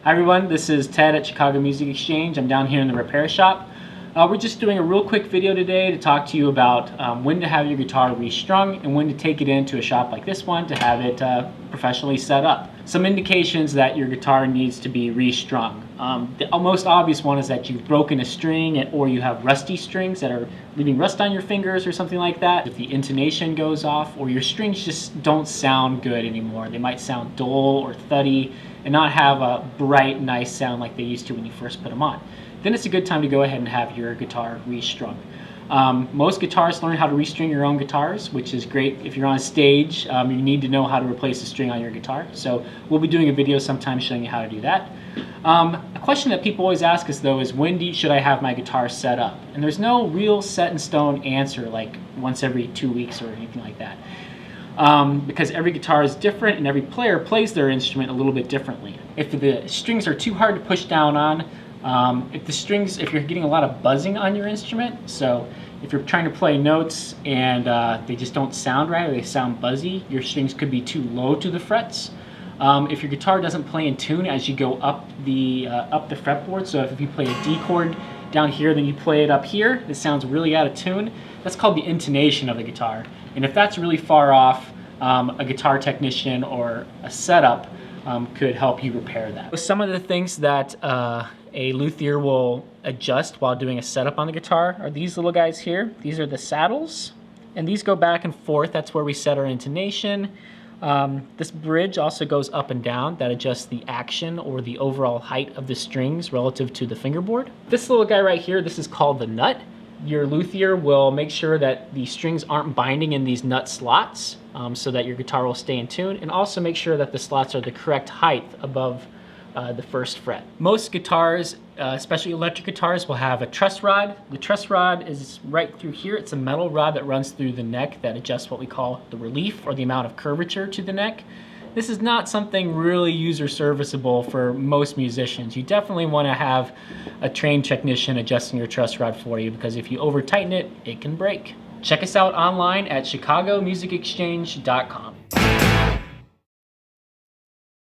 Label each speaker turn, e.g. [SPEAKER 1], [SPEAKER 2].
[SPEAKER 1] Hi everyone, this is Ted at Chicago Music Exchange. I'm down here in the repair shop. We're just doing a real quick video today to talk to you about when to have your guitar restrung and when to take it into a shop like this one to have it professionally set up. Some indications that your guitar needs to be restrung. The most obvious one is that you've broken a string or you have rusty strings that are leaving rust on your fingers or something like that. If the intonation goes off or your strings just don't sound good anymore. They might sound dull or thuddy and not have a bright, nice sound like they used to when you first put them on. Then it's a good time to go ahead and have your guitar restrung. Most guitarists learn how to restring your own guitars, which is great. If you're on stage, you need to know how to replace a string on your guitar. So we'll be doing a video sometime showing you how to do that. A question that people always ask us though is when should I have my guitar set up? And there's no real set in stone answer like once every 2 weeks or anything like that. Because every guitar is different and every player plays their instrument a little bit differently. If the strings are too hard to push down on, if you're getting a lot of buzzing on your instrument, so if you're trying to play notes and they just don't sound right or they sound buzzy, your strings could be too low to the frets. If your guitar doesn't play in tune as you go up the fretboard, so if you play a D chord down here, then you play it up here, it sounds really out of tune. That's called the intonation of the guitar. And if that's really far off, a guitar technician or a setup could help you repair that. Some of the things that a luthier will adjust while doing a setup on the guitar are these little guys here. These are the saddles, and these go back and forth. That's where we set our intonation. This bridge also goes up and down. That adjusts the action or the overall height of the strings relative to the fingerboard. This little guy right here, this is called the nut. Your luthier will make sure that the strings aren't binding in these nut slots so that your guitar will stay in tune, and also make sure that the slots are the correct height above the first fret. Most guitars, especially electric guitars, will have a truss rod. The truss rod is right through here. It's a metal rod that runs through the neck that adjusts what we call the relief or the amount of curvature to the neck. This is not something really user serviceable for most musicians. You definitely want to have a trained technician adjusting your truss rod for you, because if you over tighten it, it can break. Check us out online at chicagomusicexchange.com.